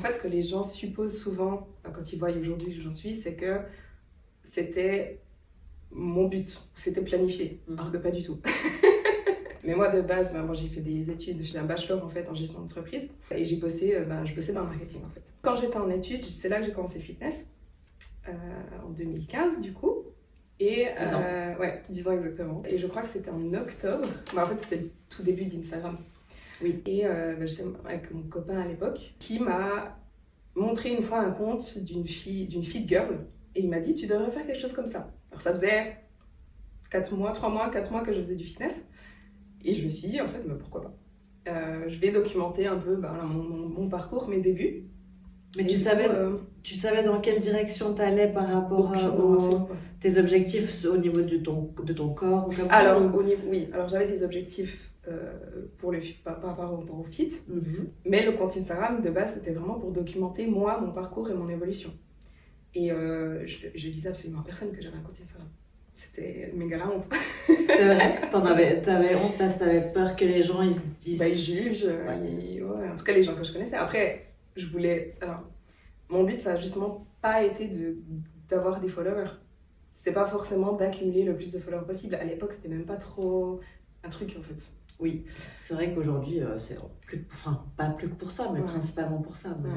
fait, ce que les gens supposent souvent, quand ils voient aujourd'hui où j'en suis, c'est que c'était mon but, c'était planifié, alors que pas du tout. Mais moi, de base, moi, j'ai fait des études, j'ai un bachelor en fait en gestion d'entreprise et j'ai bossé, je bossais dans le marketing en fait. Quand j'étais en études, c'est là que j'ai commencé le fitness, en 2015 du coup. Et 10 ans. Ouais, 10 ans exactement. Et je crois que c'était en octobre. En fait, c'était le tout début d'Instagram. Oui. Et j'étais avec mon copain à l'époque qui m'a montré une fois un compte d'une fit girl. Et il m'a dit, tu devrais faire quelque chose comme ça. Alors ça faisait 4 mois que je faisais du fitness. Et je me suis dit, en fait, mais pourquoi pas. Je vais documenter un peu mon parcours, mes débuts. Mais tu savais dans quelle direction tu allais par rapport tes objectifs au niveau de ton corps ou comme alors, ça, oui, alors j'avais des objectifs par rapport au fit, mais le compte Instagram de base c'était vraiment pour documenter moi, mon parcours et mon évolution. Et je disais absolument à personne que j'avais un compte Instagram. C'était méga la honte. C'est vrai, t'avais honte parce que t'avais peur que les gens ils se disent. Ils jugent, en tout cas les gens que je connaissais. Après, je voulais. Alors, mon but ça a justement pas été d'avoir des followers. C'était pas forcément d'accumuler le plus de followers possible. À l'époque, c'était même pas trop un truc en fait. Oui, c'est vrai qu'aujourd'hui, c'est pas plus que pour ça, mais principalement pour ça. Mais...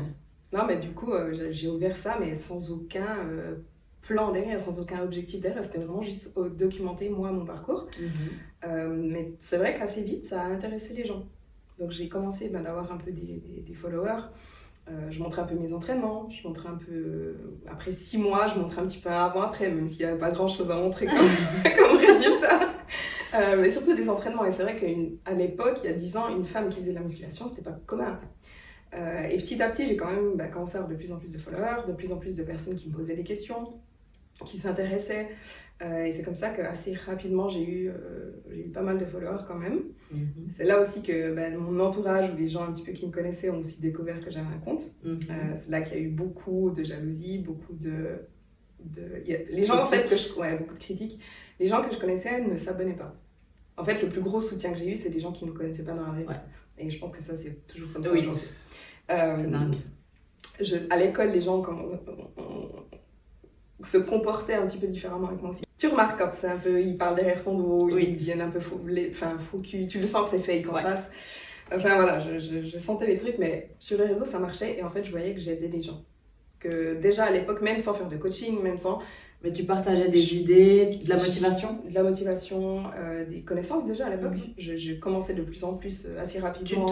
Non, mais du coup, j'ai ouvert ça, mais sans aucun plan derrière, sans aucun objectif derrière. C'était vraiment juste documenter moi, mon parcours. Mais c'est vrai qu'assez vite, ça a intéressé les gens. Donc j'ai commencé d'avoir un peu des followers. Je montrais un peu mes entraînements, je montrais un peu... Après 6 mois, je montrais un petit peu avant-après, même s'il n'y avait pas grand-chose à montrer comme résultat. Mais surtout des entraînements. Et c'est vrai qu'à l'époque, il y a 10 ans, une femme qui faisait de la musculation, c'était pas commun. Et petit à petit, j'ai quand même commencé à avoir de plus en plus de followers, de plus en plus de personnes qui me posaient des questions, qui s'intéressaient. Et c'est comme ça qu'assez rapidement, j'ai eu pas mal de followers quand même. C'est là aussi que mon entourage ou les gens un petit peu qui me connaissaient ont aussi découvert que j'avais un compte. C'est là qu'il y a eu beaucoup de jalousie, beaucoup les gens en fait beaucoup de critiques. Les gens que je connaissais ne s'abonnaient pas. En fait, le plus gros soutien que j'ai eu, c'est des gens qui ne me connaissaient pas dans la vraie vie. Et je pense que ça, c'est toujours comme ça aujourd'hui. C'est dingue. À l'école, les gens se comportaient un petit peu différemment avec moi aussi. Tu remarques quand c'est un peu, ils parlent derrière ton dos, ils deviennent un peu faux cul, tu le sens que c'est fake en face. Enfin voilà, je sentais les trucs, mais sur les réseaux, ça marchait et en fait, je voyais que j'aidais les gens. Que déjà à l'époque, même sans faire de coaching, même sans... Mais tu partageais des idées, de la motivation ? De la motivation, des connaissances déjà à l'époque. Je commençais de plus en plus assez rapidement.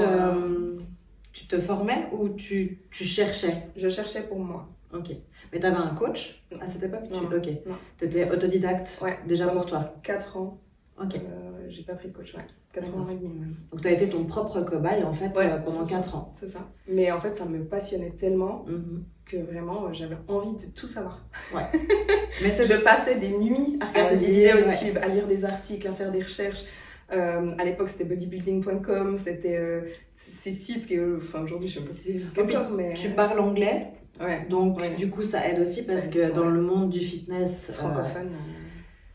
Tu te formais ou tu cherchais ? Je cherchais pour moi. Ok. Mais t'avais un coach à cette époque ? Non. T'étais autodidacte déjà pour toi ? 4 ans. Ok. J'ai pas pris de coach, 4 ans et demi même. Donc t'as été ton propre cobaye en fait pendant 4 ans. C'est ça. Mais en fait ça me passionnait tellement que vraiment j'avais envie de tout savoir. Mais je passais des nuits à regarder des vidéos YouTube, à lire des articles, à faire des recherches. À l'époque c'était bodybuilding.com, c'était ces sites qui aujourd'hui je sais pas si c'est encore, mais... Tu parles anglais, donc du coup ça aide aussi parce que dans le monde du fitness francophone,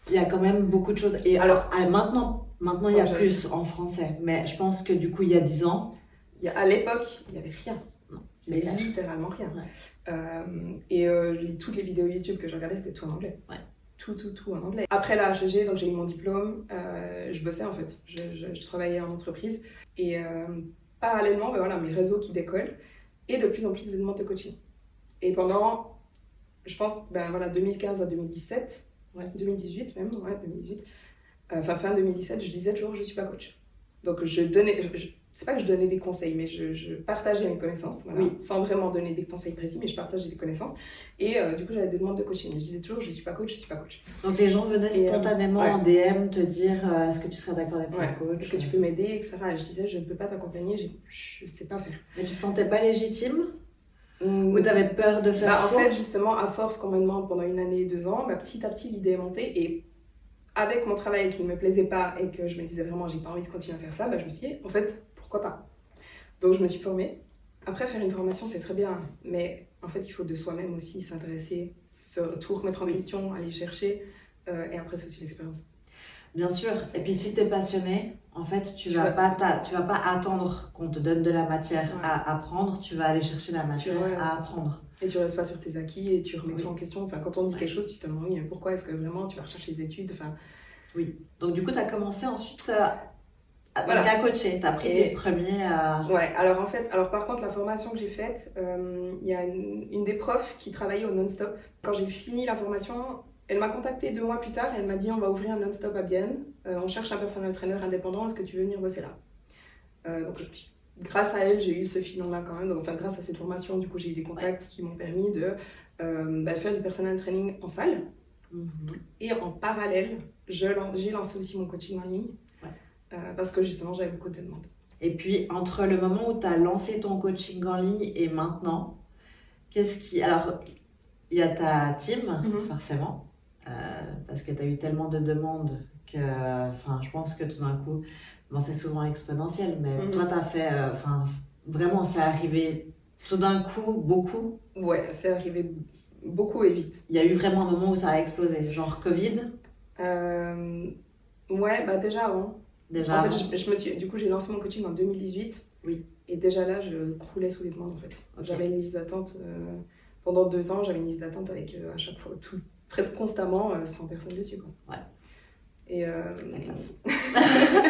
il y a quand même beaucoup de choses. Et alors maintenant il y a plus en français, mais je pense que du coup il y a 10 ans... À l'époque, il n'y avait rien. C'est littéralement rien. Toutes les vidéos YouTube que je regardais, c'était tout en anglais. Tout en anglais. Après la HEG, donc j'ai eu mon diplôme, je bossais en fait. Je travaillais en entreprise. Et parallèlement, mes réseaux qui décollent et de plus en plus de demandes de coaching. Et pendant, je pense, 2015 à 2017, 2018 même, 2018, fin 2017, je disais toujours je suis pas coach. Donc c'est pas que je donnais des conseils, mais je partageais mes connaissances, sans vraiment donner des conseils précis, mais je partageais des connaissances. Et du coup, j'avais des demandes de coaching. Je disais toujours, je suis pas coach. Donc les gens venaient spontanément en DM te dire, est-ce que tu serais d'accord avec un coach ? Est-ce que tu peux m'aider, etc. Et je disais, je ne peux pas t'accompagner, je sais pas faire. Mais tu te sentais pas légitime ? Ou t'avais peur de faire faux ? En fait, justement, à force qu'on me demande pendant 1 année, 2 ans, petit à petit, l'idée est montée. Et avec mon travail qui ne me plaisait pas et que je me disais vraiment, j'ai pas envie de continuer à faire ça, je me suis dit, en fait, pourquoi pas ? Donc je me suis formée. Après, faire une formation, c'est très bien, mais en fait, il faut de soi-même aussi s'intéresser, tout remettre en question, aller chercher, et après, c'est aussi l'expérience. Bien sûr. Et puis si tu es passionné, en fait, tu vas pas attendre qu'on te donne de la matière à apprendre, tu vas aller chercher la matière à apprendre. Et tu restes pas sur tes acquis et tu remets tout en question. Enfin, quand on dit quelque chose, tu te demandes pourquoi est-ce que vraiment tu vas rechercher les études. Enfin... Oui. Donc du coup, tu as commencé ensuite à coacher. Tu as pris tes premiers... Ouais, alors par contre, la formation que j'ai faite, il y a une des profs qui travaillait au non-stop. Quand j'ai fini la formation, elle m'a contactée 2 mois plus tard et elle m'a dit on va ouvrir un non-stop à Bienne. On cherche un personal trainer indépendant, est-ce que tu veux venir bosser là? Donc grâce à elle, j'ai eu ce filon-là quand même. Donc, enfin, grâce à cette formation, du coup, j'ai eu des contacts qui m'ont permis de faire du personal training en salle. Et en parallèle, j'ai lancé aussi mon coaching en ligne parce que justement, j'avais beaucoup de demandes. Et puis, entre le moment où tu as lancé ton coaching en ligne et maintenant, Alors, il y a ta team, forcément, parce que tu as eu tellement de demandes que, je pense que tout d'un coup, c'est souvent exponentiel, mais toi, tu as fait, vraiment, c'est arrivé tout d'un coup, beaucoup. Ouais, c'est arrivé beaucoup et vite. Il y a eu vraiment un moment où ça a explosé, genre Covid? Ouais, déjà avant. En fait, du coup, j'ai lancé mon coaching en 2018. Oui. Et déjà là, je croulais sous les demandes, en fait. Okay. J'avais une liste d'attente, pendant 2 ans, j'avais une liste d'attente avec à chaque fois, presque constamment, 100 personnes dessus, quoi. Ouais. Et la classe.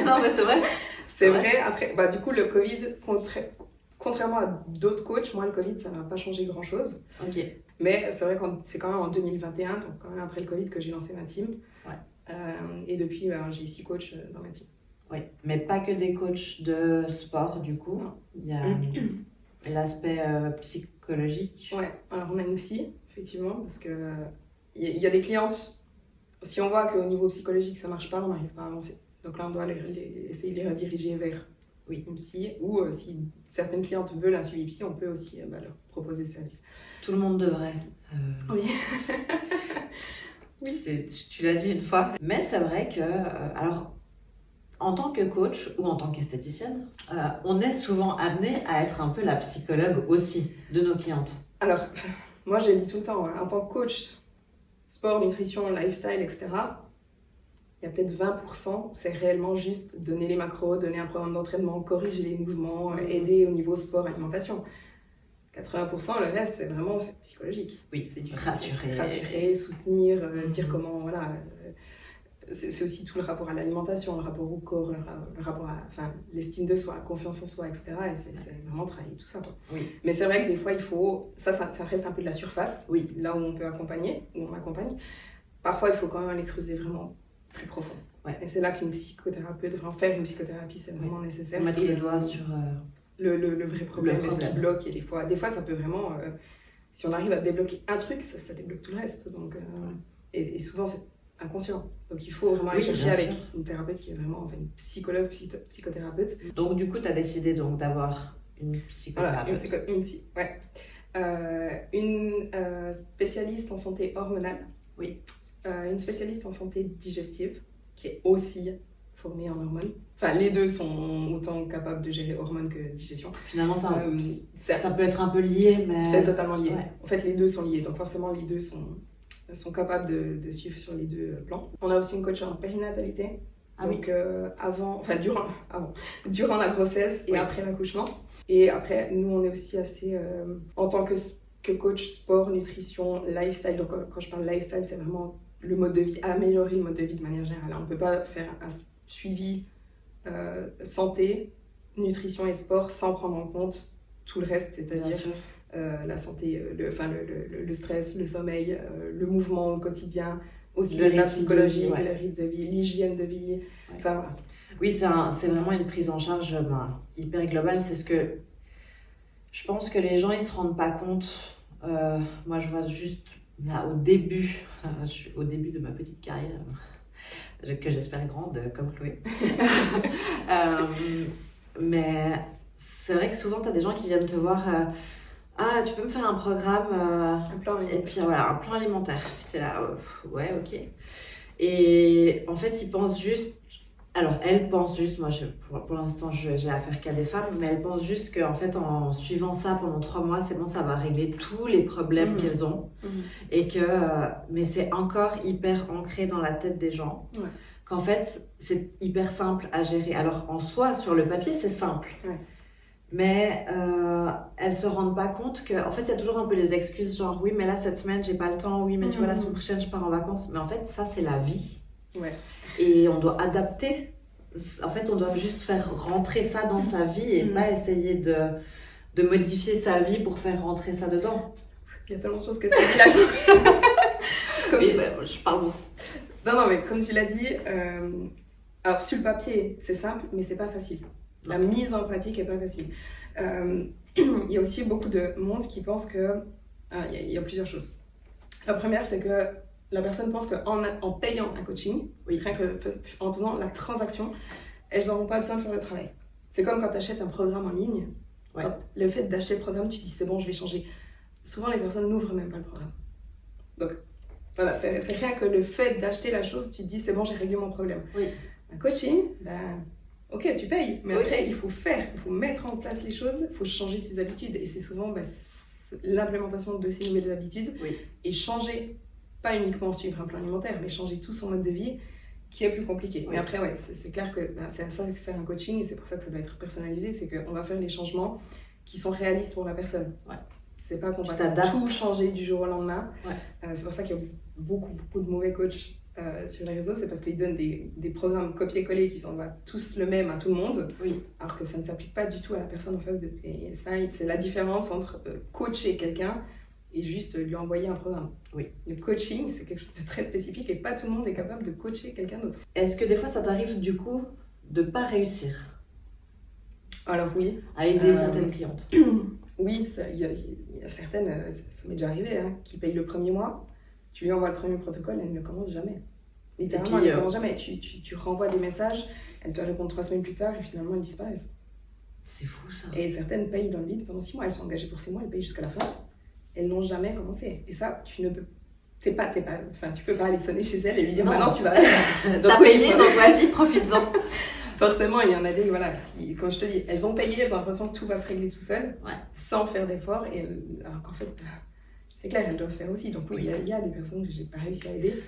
Non, mais c'est vrai. C'est vrai. Après, du coup, le Covid, contrairement à d'autres coachs, moi, le Covid, ça n'a pas changé grand-chose. Ok. Mais c'est vrai que c'est quand même en 2021, donc quand même après le Covid, que j'ai lancé ma team. Ouais. Et depuis, j'ai 6 coachs dans ma team. Oui, mais pas que des coachs de sport, du coup. Non. Il y a l'aspect psychologique. Ouais, alors on a une psy, effectivement, parce que il y a des clientes, si on voit qu'au niveau psychologique ça marche pas, on n'arrive pas à avancer. Donc là, on doit essayer de les rediriger vers une psy, ou si certaines clientes veulent un suivi psy, on peut aussi leur proposer ce service. Tout le monde devrait. Oui. Oui. Tu l'as dit une fois. Mais c'est vrai que, alors, en tant que coach ou en tant qu'esthéticienne, on est souvent amené à être un peu la psychologue aussi de nos clientes. Alors, moi je le dis tout le temps, en tant que coach, sport, nutrition, lifestyle, etc., il y a peut-être 20%, c'est réellement juste donner les macros, donner un programme d'entraînement, corriger les mouvements, aider au niveau sport, alimentation. 80%, le reste, c'est vraiment psychologique. Oui, c'est du rassurer, soutenir, dire comment, voilà. C'est aussi tout le rapport à l'alimentation, le rapport au corps, le rapport à l'estime de soi, la confiance en soi, etc. Et c'est vraiment travailler tout ça, quoi. Oui. Mais c'est vrai que des fois, il faut... Ça reste un peu de la surface, oui. Là où on peut accompagner, où on accompagne. Parfois, il faut quand même aller creuser vraiment plus profond. Ouais. Et c'est là qu'une psychothérapeute, faire une psychothérapie, c'est vraiment nécessaire. Mettre le doigt sur... Le vrai problème, ce qui bloque. Et des fois, ça peut vraiment... si on arrive à débloquer un truc, ça débloque tout le reste. Donc, et souvent, c'est inconscient. Donc il faut vraiment aller chercher avec une thérapeute qui est vraiment une psychologue, psychothérapeute. Donc du coup, tu as décidé donc d'avoir une psychothérapeute. Voilà, une psy, ouais. Une spécialiste en santé hormonale. Oui. Une spécialiste en santé digestive qui est aussi formée en hormones. Enfin, les deux sont autant capables de gérer hormones que digestion. Finalement, ça peut être un peu lié, mais... C'est totalement lié. Ouais. En fait, les deux sont liés. Donc forcément, les deux sont capables de suivre sur les deux plans. On a aussi une coach en périnatalité. Donc durant la grossesse et après l'accouchement. Et après, nous, on est aussi assez... en tant que coach sport, nutrition, lifestyle. Donc quand je parle lifestyle, c'est vraiment le mode de vie, améliorer le mode de vie de manière générale. On ne peut pas faire un suivi santé, nutrition et sport sans prendre en compte tout le reste, c'est-à-dire la santé, le stress, le sommeil, le mouvement au quotidien, aussi l'état psychologique, le rythme de vie, l'hygiène de vie. Enfin, voilà. Oui, c'est vraiment une prise en charge hyper globale. C'est ce que je pense que les gens ils se rendent pas compte. Moi, je vois juste là, au début de ma petite carrière, que j'espère grande comme Chloé. Mais c'est vrai que souvent, tu as des gens qui viennent te voir. Ah, tu peux me faire un programme un plan alimentaire. Et puis voilà, un plan alimentaire. Puis t'es là, ouais, ok. Et en fait, ils pensent juste. Alors, elles pensent juste, moi, pour l'instant, j'ai affaire qu'à des femmes, mais elles pensent juste qu'en fait, en suivant ça pendant 3 mois, c'est bon, ça va régler tous les problèmes qu'elles ont. Et que, mais c'est encore hyper ancré dans la tête des gens. Ouais. qu'en fait, c'est hyper simple à gérer. Alors, en soi, sur le papier, c'est simple. Ouais. Mais elles se rendent pas compte qu'en fait, il y a toujours un peu les excuses, genre, oui, mais là, cette semaine, j'ai pas le temps. Oui, mais tu vois, la semaine prochaine, je pars en vacances. Mais en fait, ça, c'est la vie. Ouais. Et on doit adapter. En fait, on doit juste faire rentrer ça dans sa vie et pas essayer de modifier sa vie pour faire rentrer ça dedans. Il y a tellement de choses que tu as dit là. Je parle beaucoup. Non, mais comme tu l'as dit, alors sur le papier, c'est simple, mais c'est pas facile. La mise en pratique est pas facile. Il y a aussi beaucoup de monde qui pense que... il y a plusieurs choses. La première, c'est que la personne pense qu'en payant un coaching, rien qu'en faisant la transaction, elles n'auront pas besoin de faire le travail. C'est comme quand tu achètes un programme en ligne. Ouais. Le fait d'acheter le programme, tu dis c'est bon, je vais changer. Souvent, les personnes n'ouvrent même pas le programme. Donc, voilà, c'est rien que le fait d'acheter la chose, tu te dis c'est bon, j'ai réglé mon problème. Oui. Un coaching, ok, tu payes, mais après, il faut faire, il faut mettre en place les choses, il faut changer ses habitudes. Et c'est souvent l'implémentation de ces nouvelles habitudes et changer, pas uniquement suivre un plan alimentaire, mais changer tout son mode de vie qui est plus compliqué. Mais après, c'est clair que c'est à ça que sert un coaching et c'est pour ça que ça doit être personnalisé, c'est qu'on va faire les changements qui sont réalistes pour la personne. Ouais. C'est pas qu'on va tout changer du jour au lendemain. Ouais. C'est pour ça qu'il y a beaucoup de mauvais coachs sur les réseaux, c'est parce qu'ils donnent des programmes copier-coller qui s'envoient tous le même à tout le monde, alors que ça ne s'applique pas du tout à la personne en face de. Et ça, c'est la différence entre coacher quelqu'un et juste lui envoyer un programme. Oui. Le coaching, c'est quelque chose de très spécifique et pas tout le monde est capable de coacher quelqu'un d'autre. Est-ce que des fois ça t'arrive du coup de pas réussir? Alors oui. À aider certaines clientes? Oui, il y a certaines, ça m'est déjà arrivé, qui payent le premier mois. Tu lui envoies le premier protocole, elle ne le commence jamais. Littéralement, elle ne le commence jamais. Tu renvoies des messages, elle te répond 3 semaines plus tard et finalement, elles disparaissent. C'est fou ça. Et certaines payent dans le vide pendant 6 mois. Elles sont engagées pour 6 mois, elles payent jusqu'à la fin. Elles n'ont jamais commencé. Et ça, tu ne peux tu peux pas aller sonner chez elle et lui dire maintenant tu vas. T'as payé, donc vas-y, profites-en. Forcément, il y en a des, voilà, comme je te dis, elles ont payé, elles ont l'impression que tout va se régler tout seul, sans faire d'efforts. Alors qu'en fait, c'est clair, elles doivent faire aussi. Donc oui, il y a des personnes que j'ai pas réussi à aider.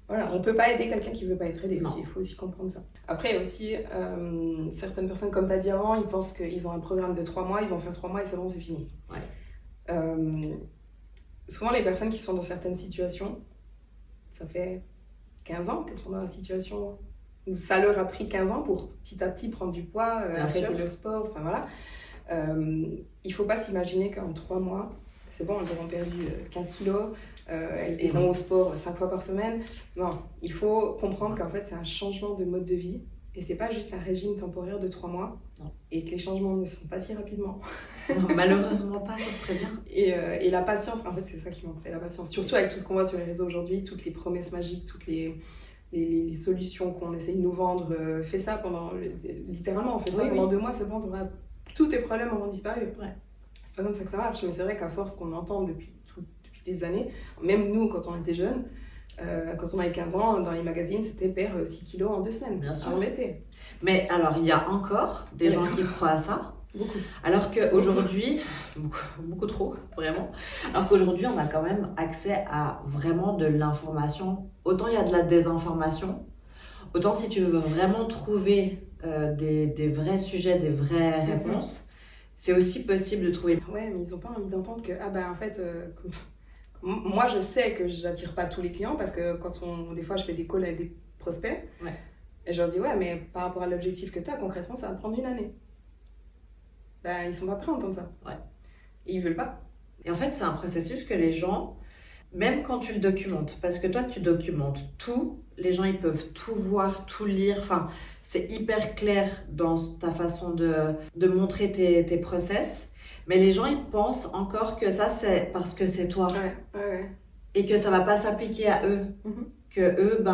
Voilà, on peut pas aider quelqu'un qui veut pas être aidé aussi, il faut aussi comprendre ça. Après, il y a aussi certaines personnes, comme tu as dit avant, ils pensent qu'ils ont un programme de 3 mois, ils vont faire 3 mois et c'est bon, c'est fini. Souvent, les personnes qui sont dans certaines situations, ça fait 15 ans qu'elles sont dans la situation où ça leur a pris 15 ans pour petit à petit prendre du poids, arrêter le sport, enfin voilà. Il faut pas s'imaginer qu'en 3 mois, c'est bon, elles auront perdu 15 kilos, elles iront au sport 5 fois par semaine. Non, il faut comprendre qu'en fait, c'est un changement de mode de vie et c'est pas juste un régime temporaire de 3 mois et que les changements ne se font pas si rapidement. Non, malheureusement pas, ça serait bien. Et la patience, en fait, c'est ça qui manque, c'est la patience. Surtout avec tout ce qu'on voit sur les réseaux aujourd'hui, toutes les promesses magiques, toutes les solutions qu'on essaye de nous vendre. Fais ça pendant, littéralement, on fait ça pendant 2 mois, c'est bon, tous tes problèmes auront disparu. C'est pas comme ça que ça marche, mais c'est vrai qu'à force qu'on entend depuis des années, même nous, quand on était jeunes, quand on avait 15 ans, dans les magazines, c'était perdre 6 kilos en 2 semaines. Bien sûr. En été. Mais alors, il y a encore des gens qui croient à ça. Beaucoup. Alors qu'aujourd'hui, beaucoup trop, vraiment. Alors qu'aujourd'hui, on a quand même accès à vraiment de l'information. Autant il y a de la désinformation, autant si tu veux vraiment trouver des vrais sujets, des vraies réponses, c'est aussi possible de trouver. Ouais, mais ils n'ont pas envie d'entendre que, en fait, moi je sais que je n'attire pas tous les clients parce que des fois je fais des calls avec des prospects, et je leur dis, mais par rapport à l'objectif que tu as, concrètement, ça va te prendre 1 année. Ils sont pas prêts à entendre ça. Et ils veulent pas. Et en fait, c'est un processus que les gens, même quand tu le documentes, parce que toi, tu documentes tout, les gens, ils peuvent tout voir, tout lire, enfin, c'est hyper clair dans ta façon de montrer tes process, mais les gens, ils pensent encore que ça, c'est parce que c'est toi. Et que ça va pas s'appliquer à eux. Que eux,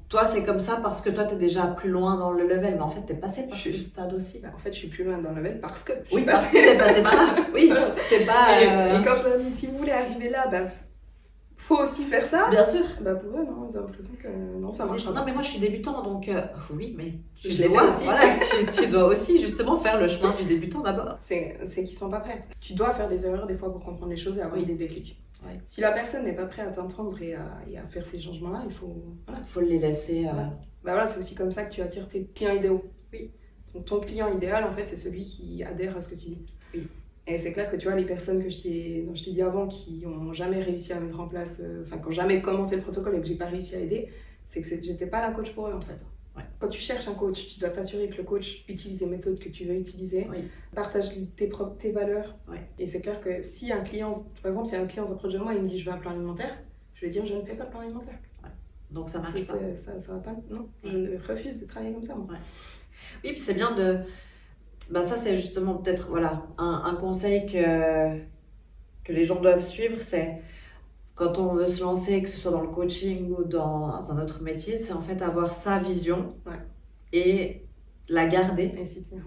toi c'est comme ça parce que toi t'es déjà plus loin dans le level, mais en fait t'es passé par ce stade aussi. En fait je suis plus loin dans le level parce que parce que t'es passé par là. Oui, c'est pas... Et quand je leur dis si vous voulez arriver là, faut aussi faire ça. Bien sûr. Pour eux, non, ils ont l'impression que non, ça marche pas. Non mais moi je suis débutant donc oui, mais tu dois aussi justement faire le chemin du débutant d'abord. C'est qu'ils sont pas prêts. Tu dois faire des erreurs des fois pour comprendre les choses et avoir des déclics. Ouais. Si la personne n'est pas prête à t'entendre et à faire ces changements-là, il faut... Voilà. Faut les laisser... Bah voilà, c'est aussi comme ça que tu attires tes clients idéaux. Oui. Donc ton client idéal, en fait, c'est celui qui adhère à ce que tu dis. Oui. Et c'est clair que tu vois, les personnes dont je t'ai dit avant, qui n'ont jamais réussi à mettre en place, qui n'ont jamais commencé le protocole et que j'ai pas réussi à aider, c'est que j'étais pas la coach pour eux, en fait. Ouais. Quand tu cherches un coach, tu dois t'assurer que le coach utilise les méthodes que tu veux utiliser, partage tes valeurs. Ouais. Et c'est clair que si un client, par exemple, si un client s'approche de moi et il me dit je veux un plan alimentaire, je vais dire je ne fais pas de plan alimentaire. Ouais. Donc ça marche pas. Ça va pas. Non, je refuse de travailler comme ça, moi. Ouais. Oui, puis c'est bien de... Ben ça, c'est justement peut-être voilà, un conseil que les gens doivent suivre, c'est quand on veut se lancer, que ce soit dans le coaching ou dans un autre métier, c'est en fait avoir sa vision et la garder. Et s'y tenir,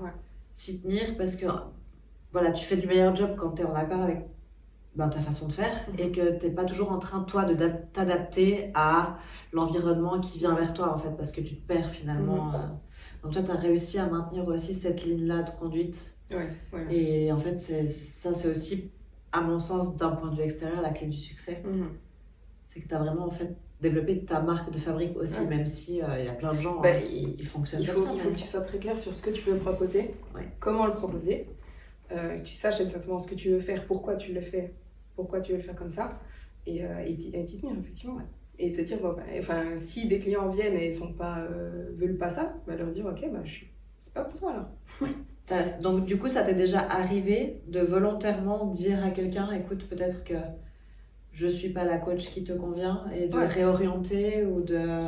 S'y tenir parce que voilà, tu fais du meilleur job quand tu es en accord avec ta façon de faire et que tu n'es pas toujours en train, toi, de t'adapter à l'environnement qui vient vers toi, en fait, parce que tu te perds finalement. Donc toi, tu as réussi à maintenir aussi cette ligne-là de conduite. Ouais. Et en fait, c'est aussi, à mon sens, d'un point de vue extérieur, la clé du succès. C'est que tu as vraiment en fait, développé ta marque de fabrique aussi, même si y a plein de gens qui fonctionnent comme ça. Il faut que tu sois très clair sur ce que tu veux proposer, comment le proposer, que tu saches exactement ce que tu veux faire, pourquoi tu le fais, pourquoi tu veux le faire comme ça, et t'y tenir, effectivement. Et te dire, si des clients viennent et veulent pas ça, leur dire, ok, c'est pas pour toi alors. Donc du coup, ça t'est déjà arrivé de volontairement dire à quelqu'un, écoute, peut-être que je suis pas la coach qui te convient, et de réorienter ou de...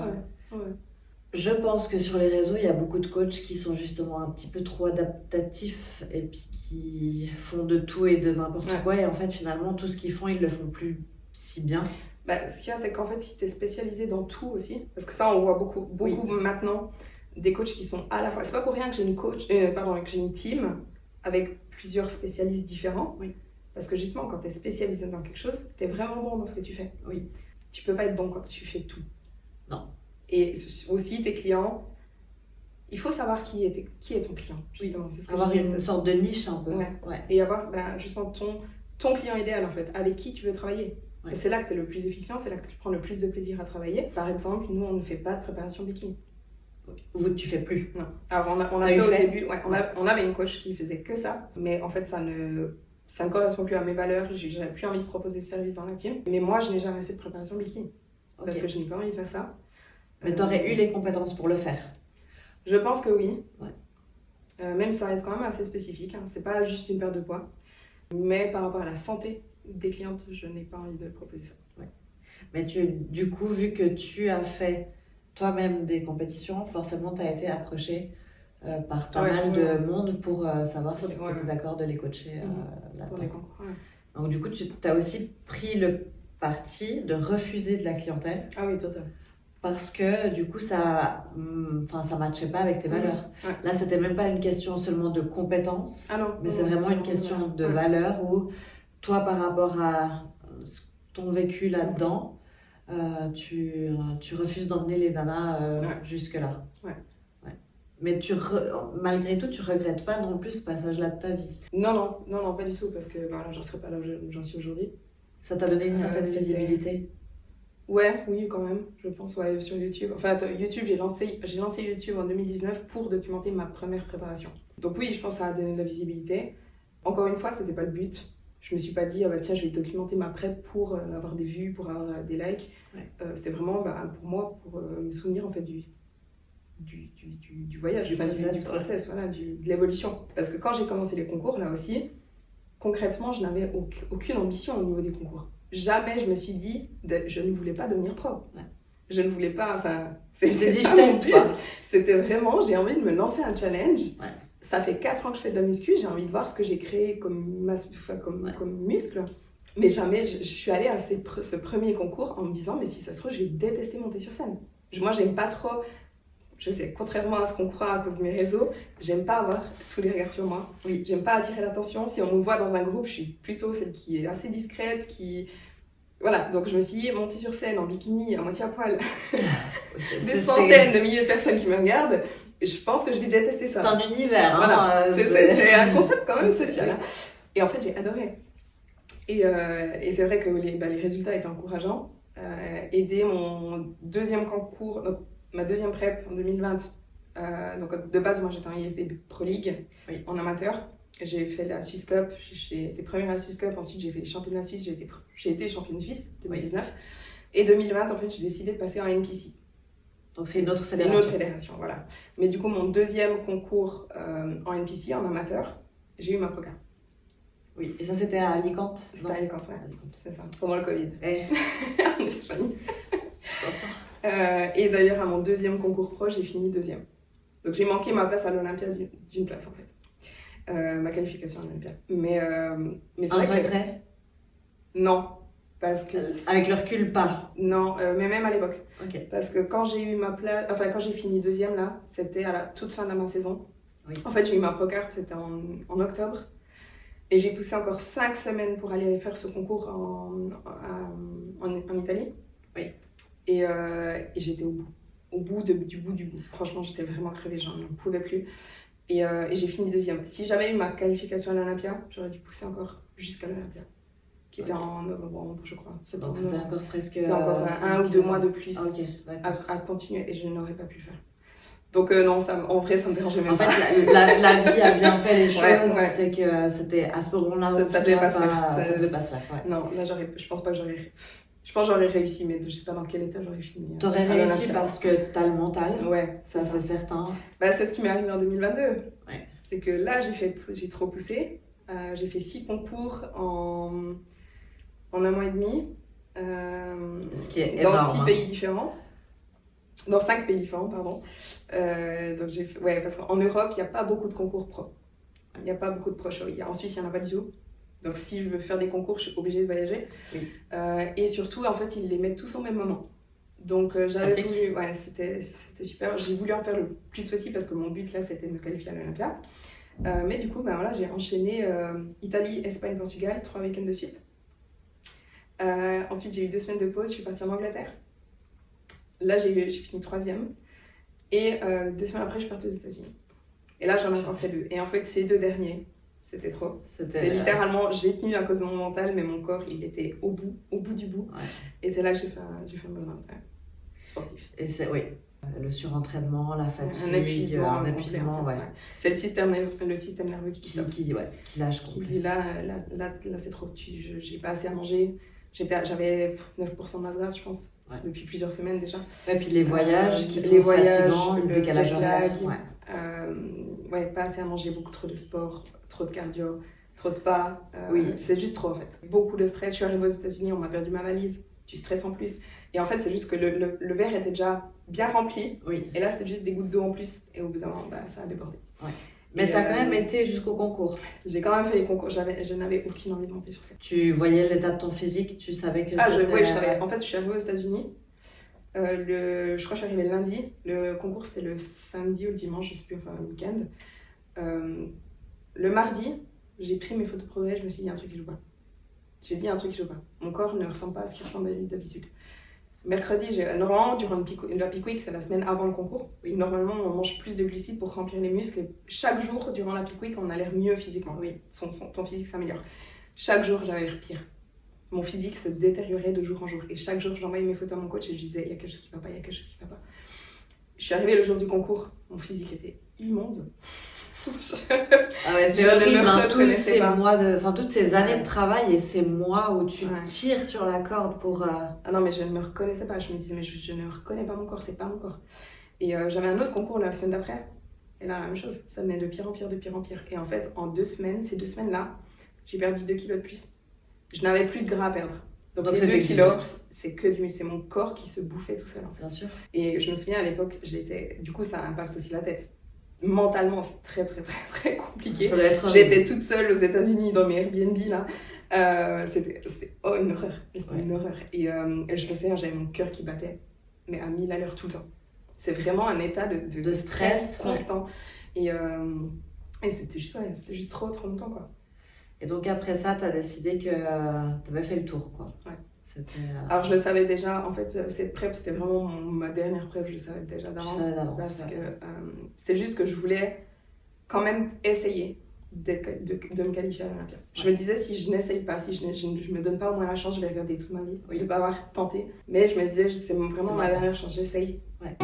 Je pense que sur les réseaux, il y a beaucoup de coachs qui sont justement un petit peu trop adaptatifs et puis qui font de tout et de n'importe quoi, et en fait, finalement, tout ce qu'ils font, ils le font plus si bien. Ce qu'il y a, c'est qu'en fait, si tu es spécialisé dans tout aussi, parce que ça, on voit beaucoup maintenant, des coachs qui sont à la fois... C'est pas pour rien que j'ai que j'ai une team avec plusieurs spécialistes différents. Parce que justement, quand tu es spécialisé dans quelque chose, tu es vraiment bon dans ce que tu fais. Tu peux pas être bon quand tu fais tout. Non. Et aussi, tes clients, il faut savoir qui est ton client, justement. C'est ce que avoir une sorte de niche un peu. Et avoir justement ton client idéal, en fait, avec qui tu veux travailler. Et c'est là que tu es le plus efficient, c'est là que tu prends le plus de plaisir à travailler. Par exemple, nous, on ne fait pas de préparation bikini. Tu fais plus? Non. Alors, on a fait au début, on avait une coach qui faisait que ça, mais en fait, ça ne correspond plus à mes valeurs, j'avais plus envie de proposer ce service dans la team. Mais moi, je n'ai jamais fait de préparation bikini, parce que je n'ai pas envie de faire ça. Mais tu aurais eu les compétences pour le faire? Je pense que oui. Même si ça reste quand même assez spécifique, c'est pas juste une perte de poids. Mais par rapport à la santé des clientes, je n'ai pas envie de proposer ça. Mais du coup, vu que tu as fait toi-même des compétitions, forcément, tu as été approché par pas mal de monde pour savoir si tu étais d'accord de les coacher là-dedans. Pour les concours, Donc du coup, tu as aussi pris le parti de refuser de la clientèle. Ah oui, total. Parce que du coup, ça matchait pas avec tes valeurs. Là, c'était même pas une question seulement de compétences, mais c'est vraiment une question de valeur où toi, par rapport à ton vécu là-dedans, tu refuses d'emmener les nanas jusque-là. Mais malgré tout, tu regrettes pas non plus ce passage-là de ta vie? Non, pas du tout, parce que j'en serais pas là où j'en suis aujourd'hui. Ça t'a donné une certaine visibilité? Oui, quand même, je pense, sur YouTube. Enfin, YouTube, j'ai lancé YouTube en 2019 pour documenter ma première préparation. Donc oui, je pense que ça a donné de la visibilité. Encore une fois, c'était pas le but. Je me suis pas dit, tiens, je vais documenter ma prep pour avoir des vues, pour avoir des likes. C'était vraiment, pour moi, pour me souvenir, en fait, du voyage, du process, de l'évolution. Parce que quand j'ai commencé les concours, là aussi, concrètement, je n'avais aucune ambition au niveau des concours. Jamais je me suis dit, je ne voulais pas devenir pro. Je ne voulais pas, c'était dit, je teste pas. C'était vraiment, j'ai envie de me lancer un challenge. Ça fait 4 ans que je fais de la muscu, j'ai envie de voir ce que j'ai créé comme muscle. Mais jamais, je suis allée à ce premier concours en me disant, mais si ça se trouve, je vais détester monter sur scène. Moi, j'aime pas trop, je sais, contrairement à ce qu'on croit à cause de mes réseaux, j'aime pas avoir tous les regards sur moi. J'aime pas attirer l'attention. Si on me voit dans un groupe, je suis plutôt celle qui est assez discrète, Voilà, donc je me suis dit, monter sur scène en bikini, à moitié à poil, des centaines de milliers de personnes qui me regardent, je pense que je vais détester ça. C'est un univers. C'est un concept quand même social. Et en fait, j'ai adoré. Et c'est vrai que les résultats étaient encourageants. Et dès mon deuxième concours, donc ma deuxième prep en 2020, donc de base, moi j'étais en IFB Pro League en amateur. J'ai fait la Swiss Cup, j'ai été première à la Swiss Cup, ensuite j'ai fait les championnats suisses, j'ai été championne suisse 2019. Et 2020, en fait, j'ai décidé de passer en NPC. Donc c'est une autre fédération. C'est une autre fédération, voilà. Mais du coup, mon deuxième concours en NPC, en amateur, j'ai eu ma pro card. Oui, et ça c'était à Alicante. C'était à Alicante, ouais. C'est ça, pendant le Covid. En Espagne. Attention. Et d'ailleurs, à mon deuxième concours pro, j'ai fini deuxième. Donc j'ai manqué ma place à l'Olympia d'une place, en fait. Ma qualification à l'Olympia. Mais c'est un vrai regret Non. Parce que avec le recul, pas. Non, mais même à l'époque. Okay. Parce que quand j'ai eu ma place, enfin quand j'ai fini deuxième là, c'était à la toute fin de ma saison. Oui. En fait, j'ai eu ma pro card, c'était en octobre. Et j'ai poussé encore 5 semaines pour aller faire ce concours en Italie. Oui. Et j'étais au bout. Au bout du bout. Franchement, j'étais vraiment crevée, j'en pouvais plus. Et j'ai fini deuxième. Si j'avais eu ma qualification à l'Olympia, j'aurais dû pousser encore jusqu'à l'Olympia. Qui était en novembre, je crois. Donc c'était encore presque... C'était encore 1 ou 2 mois de plus à continuer. Et je n'aurais pas pu le faire. Donc non, en vrai, ça me dérangeait même pas. En fait, la vie a bien fait les choses. C'est que c'était à ce moment-là où ça devait pas se faire. Ça devait pas se faire, Non, là, je pense pas que j'aurais... Je pense que j'aurais réussi, mais je sais pas dans quel état j'aurais fini. T'aurais réussi parce que t'as le mental. Ouais, ça c'est certain. Bah, c'est ce qui m'est arrivé en 2022. Ouais. C'est que là, j'ai trop poussé. J'ai fait 6 concours en 1 mois et demi. Ce qui est dans énorme. 6 pays différents. Dans 5 pays différents, pardon. Donc j'ai fait... Ouais, parce qu'en Europe, il n'y a pas beaucoup de concours pro. Il n'y a pas beaucoup de pro shows. En Suisse, il n'y en a pas du tout. Donc si je veux faire des concours, je suis obligée de voyager. Oui. Et surtout, en fait, ils les mettent tous au même moment. Donc j'avais voulu... Ouais, c'était super. J'ai voulu en faire le plus possible parce que mon but, là, c'était de me qualifier à l'Olympia. Mais du coup, ben, voilà, j'ai enchaîné Italie, Espagne, Portugal, 3 week-ends de suite. Ensuite, j'ai eu 2 semaines de pause. Je suis partie en Angleterre. Là, j'ai fini 3e. Et 2 semaines après, je suis partie aux États-Unis. Et là, j'en ai encore fait 2. Et en fait, ces 2 derniers, c'était trop. C'est littéralement, j'ai tenu à cause de mon mental, mais mon corps, il était au bout du bout. Ouais. Et c'est là que j'ai fait un burn-out sportif. Et c'est, oui, le surentraînement, la fatigue, un épuisement, en fait, ouais. C'est le système nerveux qui lâche. Qui dit là c'est trop, j'ai pas assez à manger. J'avais 9% de masse grasse, je pense, depuis plusieurs semaines déjà. Et puis les voyages qui sont fatigants, le décalage horaire. Ouais, pas assez à manger, beaucoup trop de sport, trop de cardio, trop de pas. Oui. C'est juste trop en fait. Beaucoup de stress. Je suis arrivée aux États-Unis, on m'a perdu ma valise. Tu stresses en plus. Et en fait, c'est juste que le verre était déjà bien rempli. Oui. Et là, c'était juste des gouttes d'eau en plus. Et au bout d'un moment, ça a débordé. Ouais. Mais tu as quand même été jusqu'au concours. J'ai quand même fait les concours. Je n'avais aucune envie de monter sur scène. Tu voyais l'état de ton physique, tu savais que je savais. En fait, je suis arrivée aux États-Unis. Je crois que je suis arrivée le lundi. Le concours, c'était le samedi ou le dimanche, je sais plus, enfin le week-end. Le mardi, j'ai pris mes photos de progrès. Je me suis dit, il y a un truc qui joue pas. J'ai dit, il y a un truc qui joue pas. Mon corps ne ressemble pas à ce qu'il ressemble d'habitude. Mercredi, normalement, durant la peak week, c'est la semaine avant le concours. Oui. Normalement, on mange plus de glucides pour remplir les muscles. Et chaque jour, durant la peak week, on a l'air mieux physiquement. Oui, ton physique s'améliore. Chaque jour, j'avais l'air pire. Mon physique se détériorait de jour en jour. Et chaque jour, j'envoyais mes photos à mon coach et je disais, il y a quelque chose qui ne va pas, il y a quelque chose qui ne va pas. Je suis arrivée le jour du concours, mon physique était immonde. Ah ouais, c'est horrible, toutes ces années de travail et ces mois où tu tires sur la corde pour... Ah non, mais je ne me reconnaissais pas. Je me disais, mais je ne reconnais pas mon corps, c'est pas mon corps. Et j'avais un autre concours la semaine d'après. Et là, la même chose. Ça venait de pire en pire. Et en fait, en 2 semaines, ces 2 semaines-là, j'ai perdu 2 kilos de plus. Je n'avais plus de gras à perdre. Donc les 2 kilos, c'est que c'est mon corps qui se bouffait tout seul. En fait. Bien sûr. Et je me souviens, à l'époque, du coup, ça impacte aussi la tête. Mentalement, c'est très, très, très, très compliqué. J'étais toute seule aux États-Unis dans mes Airbnb, là. C'était une horreur. C'était une horreur. Et je me souviens, j'avais mon cœur qui battait, mais à 1000 à l'heure tout le temps. C'est vraiment un état de stress constant. Et c'était juste trop longtemps, quoi. Et donc après ça, tu as décidé que tu avais fait le tour, quoi. Ouais. Alors je le savais déjà, en fait cette prep c'était vraiment ma dernière prep, je le savais déjà d'avance parce que c'était juste que je voulais quand même essayer de me qualifier à l'Olympia. Je me disais, si je n'essaye pas, si je me donne pas au moins la chance, je vais regarder toute ma vie, de ne pas avoir tenté. Mais je me disais, c'est vraiment ma dernière chance, j'essaye. Ouais.